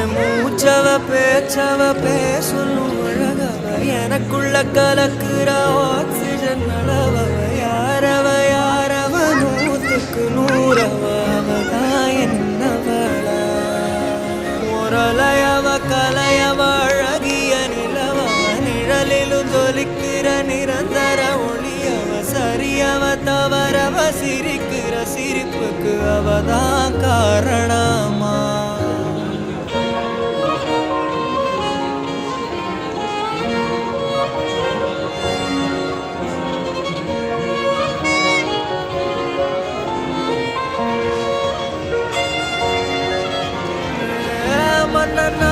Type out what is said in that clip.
என் மூச்சவ பேச்சவ பேசணும் அழகவ எனக்குள்ள கலக்குற ஆக்சிஜன் அளவ யாரவ நூத்துக்கு நூறவ அவதான் என்னவளா முரலையவ கலையவ அழகிய நிலவ நிழலிலும் ஜொலிக்கிற நிரந்தர ஒளியவ சரியவ தவறவ சிரிக்கிற சிரிப்புக்கு அவதான் காரணமா na